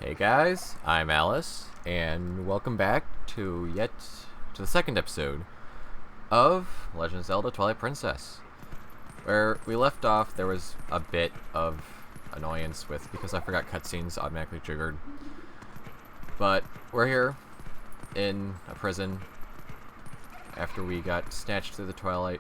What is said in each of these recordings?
Hey guys, I'm Alice, and welcome back to the second episode of Legend of Zelda Twilight Princess. Where we left off, there was a bit of annoyance with because I forgot cutscenes automatically triggered. But we're here in a prison after we got snatched through the Twilight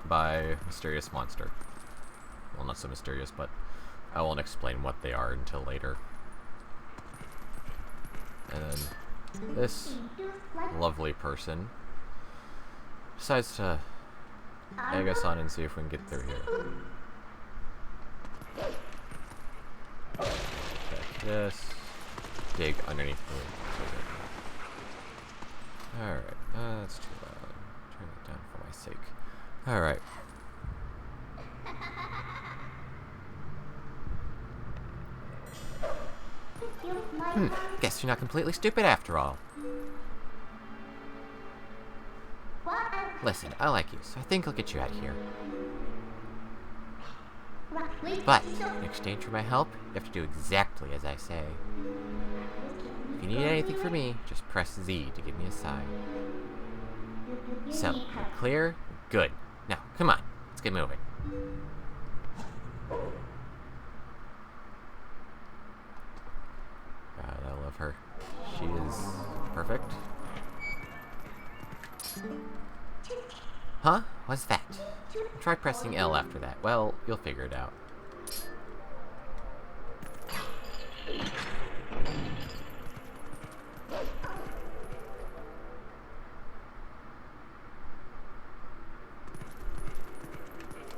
by a mysterious monster. Well, not so mysterious, but I won't explain what they are until later. And then this lovely person decides to egg us on and see if we can get through here. Check this. Dig underneath the... Alright, that's too loud. Turn it down for my sake. Alright. Guess you're not completely stupid after all. Listen, I like you, so I think I'll get you out of here. But, in exchange for my help, you have to do exactly as I say. If you need anything from me, just press Z to give me a sign. So, you're clear? Good. Now, come on, let's get moving. God, I love her. She is perfect. Huh? What's that? Try pressing L after that. Well, you'll figure it out.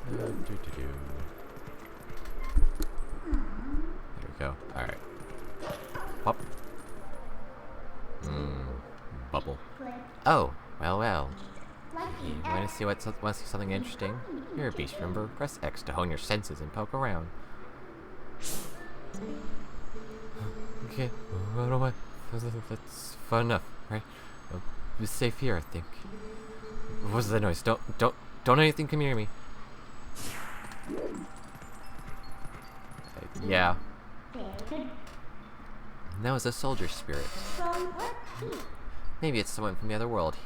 There we go. Alright. Pop. Bubble. Oh, well. You want to see something interesting? You're a beast, remember? Press X to hone your senses and poke around. Okay, run away. That's fun enough, right? I'll be safe here, I think. What was that noise? Don't anything come near me. Yeah. That was a soldier spirit. Maybe it's someone from the other world.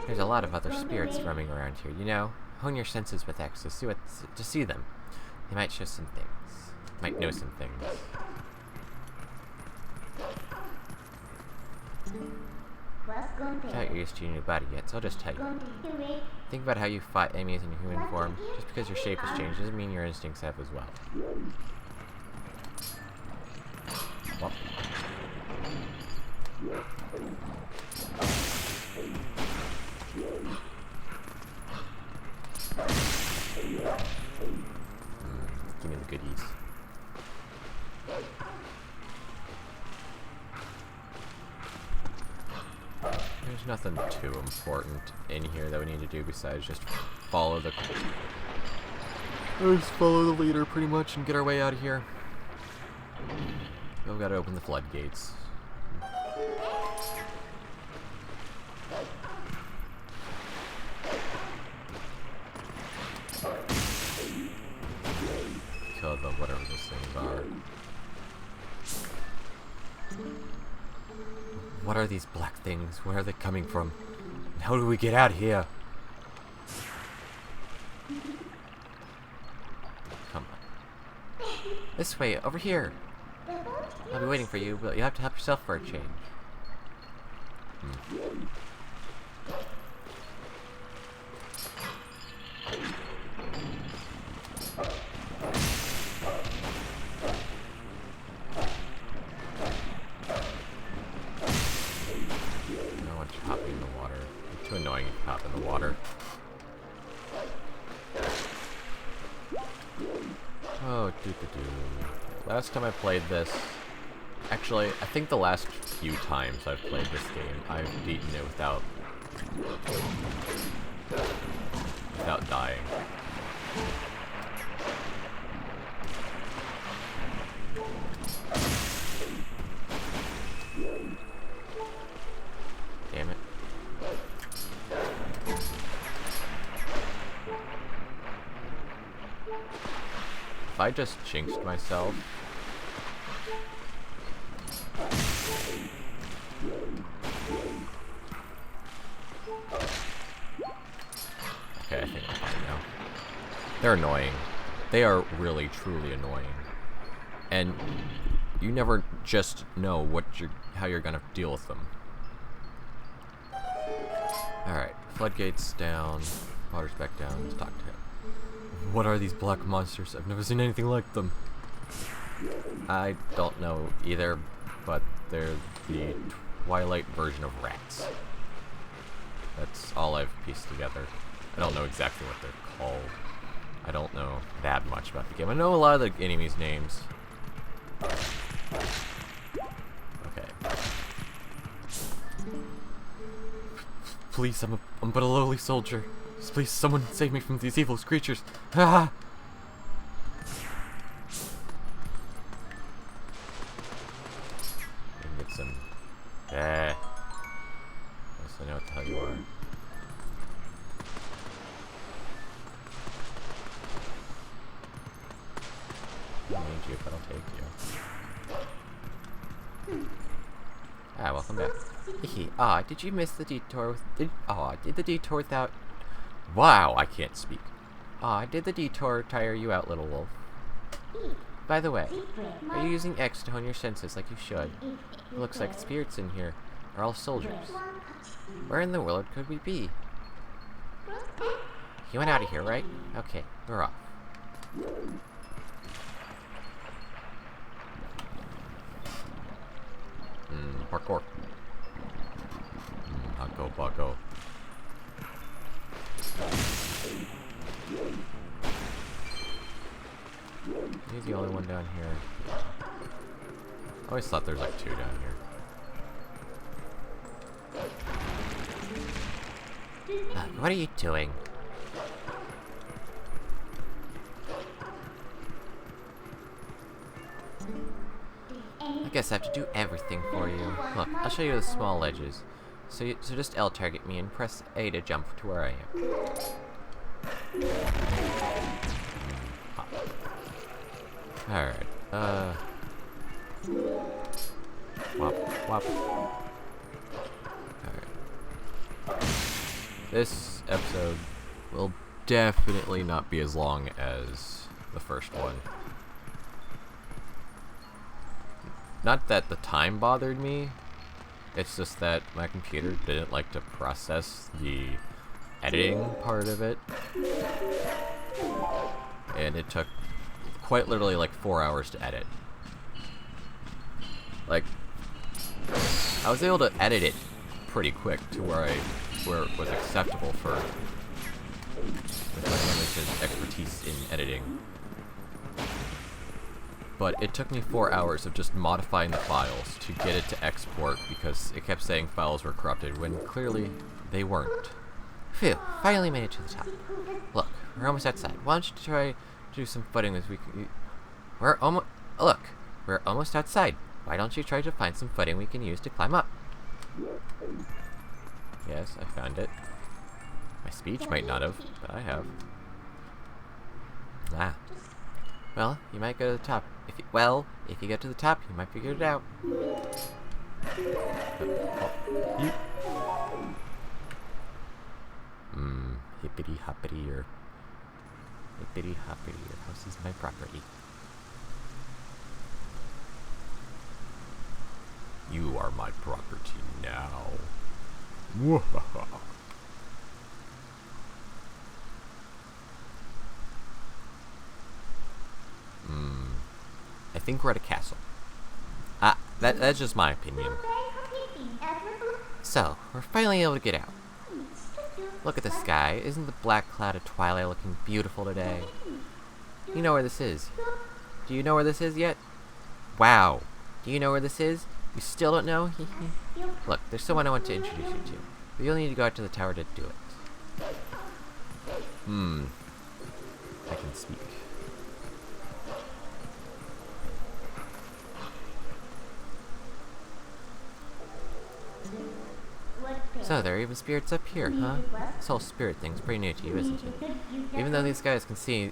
There's a lot of other spirits roaming around here, you know? Hone your senses with X to see them. They might show some things. Might know some things. I'm not used to your new body yet, so I'll just tell you. Think about how you fight enemies in your human form. Just because your shape has changed doesn't mean your instincts have as well. Well. Give me the goodies. There's nothing too important in here that we need to do besides just follow the... Just follow the leader pretty much and get our way out of here. We've got to open the floodgates. Kill the whatever those things are. What are these black things? Where are they coming from? And how do we get out of here? Come on. This way, over here. I'll be waiting for you, but you have to help yourself for a change. Too annoying to hop in the water. Oh, last time I played this... Actually, I think the last few times I've played this game, I've beaten it without dying. Damn it. If I just jinxed myself, Okay, I think I'm fine now. They're annoying. They are really, truly annoying. And you never just know how you're gonna deal with them. Alright, floodgates down, water's back down, let's talk to him. What are these black monsters? I've never seen anything like them. I don't know either, but they're the Twilight version of rats. That's all I've pieced together. I don't know exactly what they're called. I don't know that much about the game. I know a lot of the enemies' names. Okay. Please, I'm but a lowly soldier. Please, someone save me from these evil creatures. Ah! Get some. Yes, I know what the hell you are. I need you, but I'll take you. Ah, welcome back. Ah, did you miss the detour? Did the detour without? Wow, I can't speak. Did the detour tire you out, little wolf? By the way, are you using X to hone your senses like you should? It looks like spirits in here are all soldiers. Where in the world could we be? You went out of here, right? Okay, we're off. Parkour. Bucko, bucko. He's the only one down here. I always thought there's like two down here. What are you doing? I guess I have to do everything for you. Look, I'll show you the small ledges. So just L target me and press A to jump to where I am. Alright, wop, wop. Alright. This episode will definitely not be as long as the first one. Not that the time bothered me, it's just that my computer didn't like to process the editing part of it. And it took quite literally like 4 hours to edit. Like, I was able to edit it pretty quick to where it was acceptable for my limited expertise in editing. But it took me 4 hours of just modifying the files to get it to export because it kept saying files were corrupted when clearly they weren't. Phew, finally made it to the top. Look, we're almost outside. Why don't you try to do some footing as we can... We're almost outside. Why don't you try to find some footing we can use to climb up? Yes, I found it. My speech might not have, but I have. Ah. Well, you might go to the top. If you get to the top, you might figure it out. Hippity hoppity, your house is my property. You are my property now. I think we're at a castle. That's just my opinion. So, we're finally able to get out. Look at the sky. Isn't the black cloud of Twilight looking beautiful today? You know where this is. Do you know where this is yet? Wow. Do you know where this is? You still don't know? Look, there's someone I want to introduce you to. But you'll need to go out to the tower to do it. I can speak. So there are even spirits up here, huh? This whole spirit thing's pretty new to you, isn't it? Even though these guys can see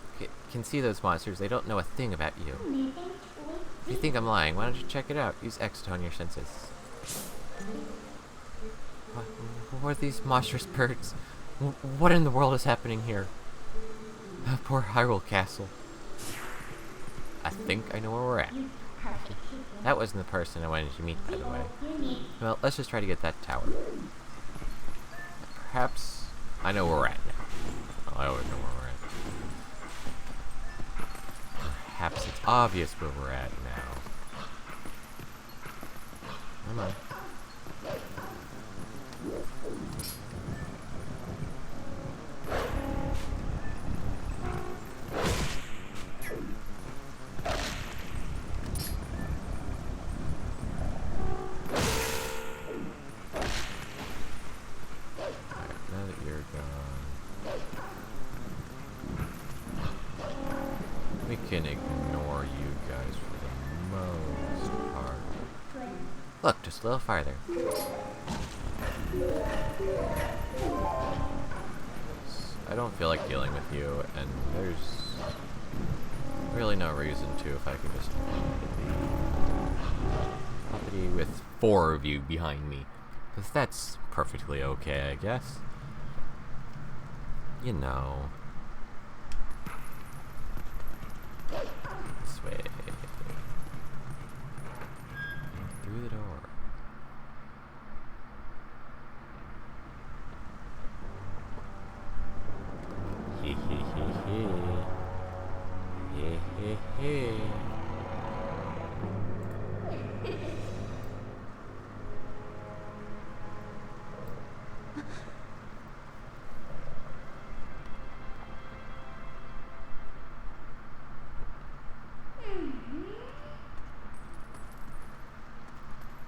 those monsters, they don't know a thing about you. If you think I'm lying, why don't you check it out? Use X to hone your senses. What are these monstrous birds? What in the world is happening here? Poor Hyrule Castle. I think I know where we're at. That wasn't the person I wanted to meet, by the way. Well, let's just try to get that tower. Perhaps I know where we're at now. Oh, I always know where we're at. Perhaps it's obvious where we're at now. Come on. We can ignore you guys for the most part. Look, just a little farther. I don't feel like dealing with you, and there's really no reason to if I could just get the property with 4 of you behind me. Because that's perfectly okay, I guess. You know. This way. Through the door. Hee hee hee hee. Hee hee hee.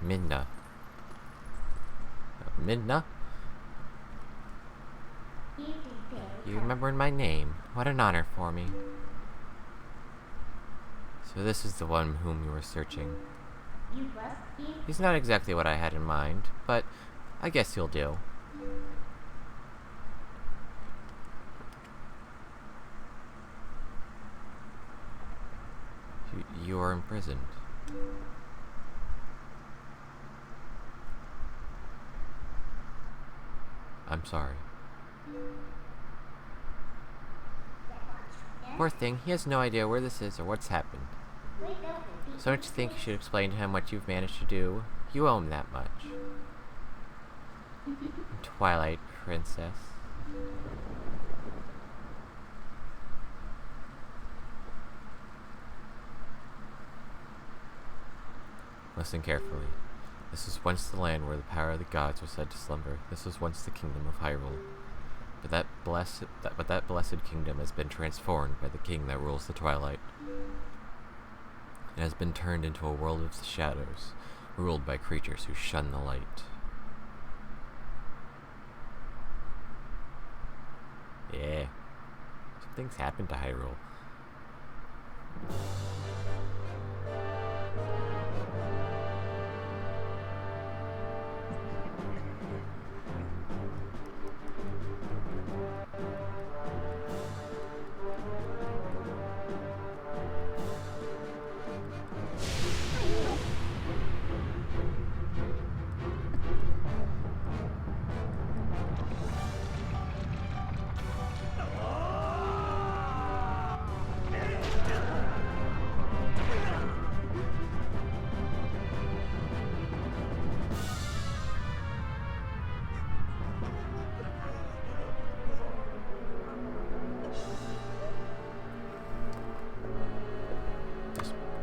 Midna. Midna? You remembered my name. What an honor for me. So this is the one whom you were searching. He's not exactly what I had in mind, but I guess he'll do. You are imprisoned. I'm sorry. Poor thing, he has no idea where this is or what's happened. So don't you think you should explain to him what you've managed to do? You owe him that much. Twilight Princess. Listen carefully. This was once the land where the power of the gods was said to slumber. This was once the kingdom of Hyrule. But that blessed kingdom has been transformed by the king that rules the Twilight. It has been turned into a world of the shadows, ruled by creatures who shun the light. Yeah. Some things happen to Hyrule.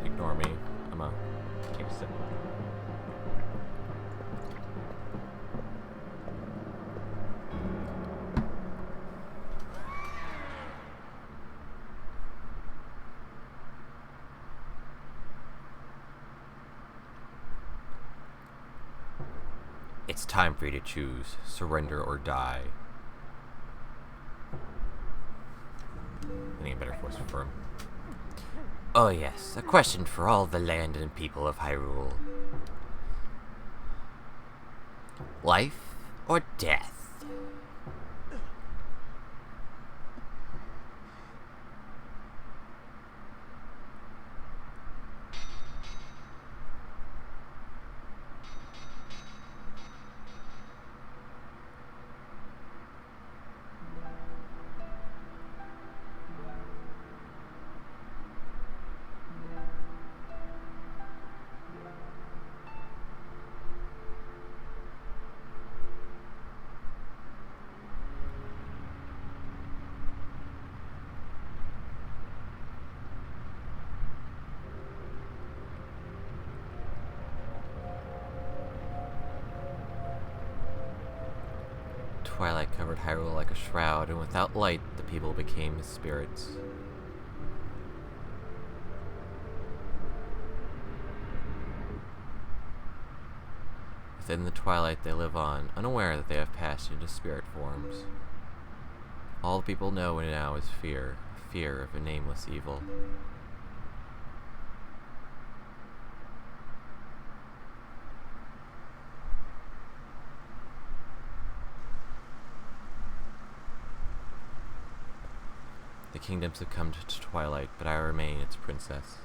Ignore me. I'm a take a sip. It's time for you to choose. Surrender or die. I need a better voice for him. Oh yes, a question for all the land and people of Hyrule. Life or death? Twilight covered Hyrule like a shroud, and without light, the people became his spirits. Within the twilight they live on, unaware that they have passed into spirit forms. All the people know now is fear, fear of a nameless evil. The kingdoms have come to Twilight, but I remain its princess.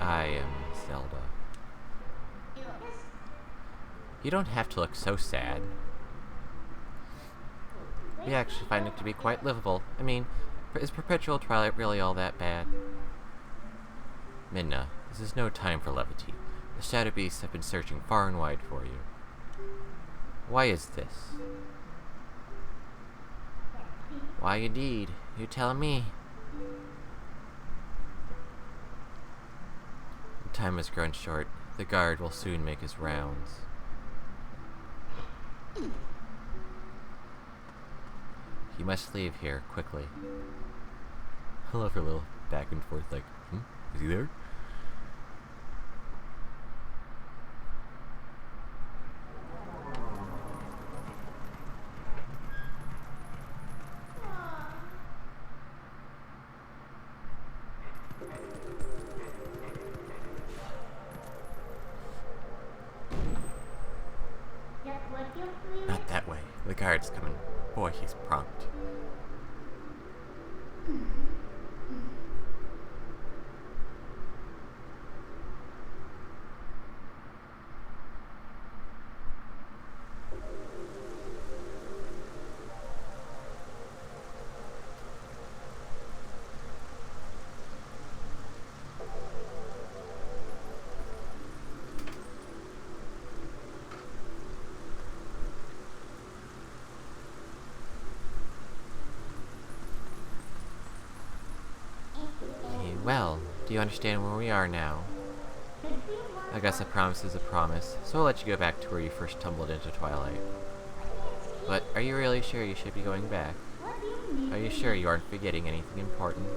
I am Zelda. You don't have to look so sad. We actually find it to be quite livable. I mean, is perpetual twilight really all that bad? Midna, this is no time for levity. The shadow beasts have been searching far and wide for you. Why is this? Why indeed? You tell me. Time has grown short. The guard will soon make his rounds. You must leave here, quickly. I love her little back and forth, like, is he there? Not that way. The guard's coming. Boy, he's prompt. Well, do you understand where we are now? I guess a promise is a promise, so I'll let you go back to where you first tumbled into Twilight. But are you really sure you should be going back? Are you sure you aren't forgetting anything important?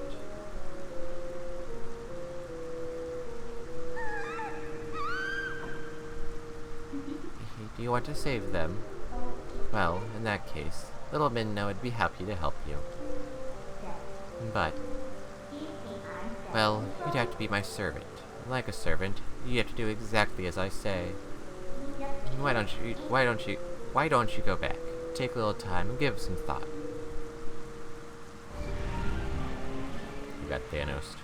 Do you want to save them? Well, in that case, little Midna would be happy to help you. But well, you'd have to be my servant. Like a servant, you have to do exactly as I say. Why don't you go back? Take a little time and give some thought. You got Thanos.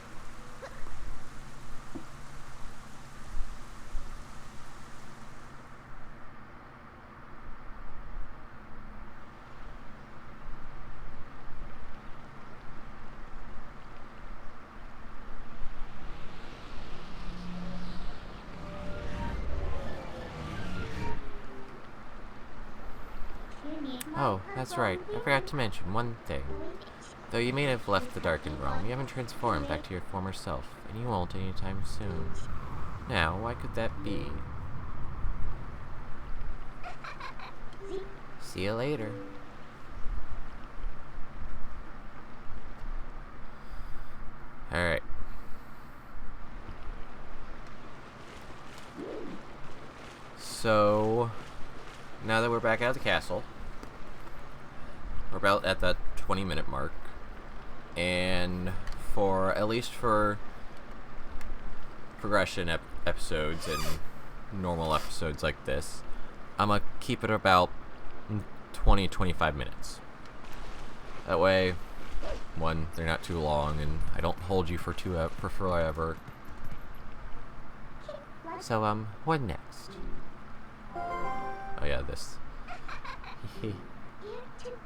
Oh, that's right. I forgot to mention one thing. Though you may have left the darkened realm, you haven't transformed back to your former self, and you won't anytime soon. Now, why could that be? See you later. Alright. So, now that we're back out of the castle, we're about at that 20-minute mark, and at least for progression episodes and normal episodes like this, I'm gonna keep it about 20-25 minutes. That way, one, they're not too long, and I don't hold you for forever. So, what next? Oh yeah, this.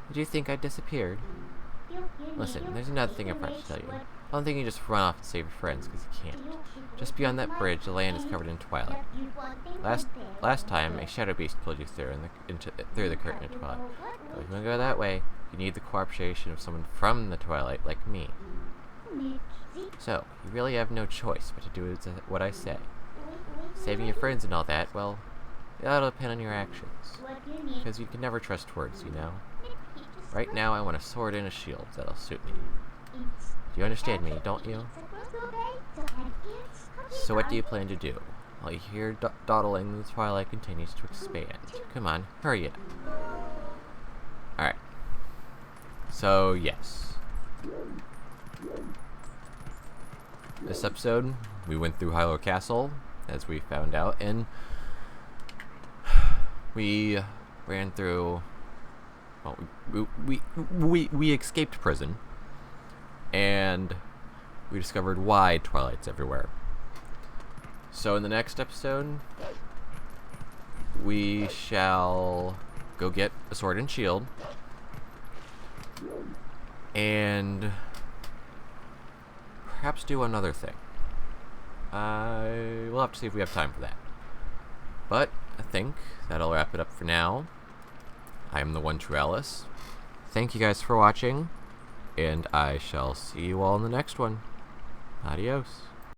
Did you think I disappeared? Listen, there's another thing I forgot to tell you. I don't think you just run off and save your friends, because you can't. Just beyond that bridge, the land is covered in twilight. Last time, a shadow beast pulled you through through the curtain of twilight. So if you want to go that way, you need the cooperation of someone from the Twilight like me. So, you really have no choice but to do what I say. Saving your friends and all that, well, that'll depend on your actions. Because you can never trust words, you know? Right now, I want a sword and a shield that'll suit me. You understand me, don't you? So what do you plan to do? While you hear dawdling, the Twilight continues to expand. Come on, hurry it. Alright. So, yes. This episode, we went through Hyrule Castle, as we found out, and we ran through... Well, we escaped prison, and we discovered why Twilight's everywhere. So in the next episode, we shall go get a sword and shield, and perhaps do another thing. We'll have to see if we have time for that. But I think that'll wrap it up for now. I am the one true Alice. Thank you guys for watching, and I shall see you all in the next one. Adios.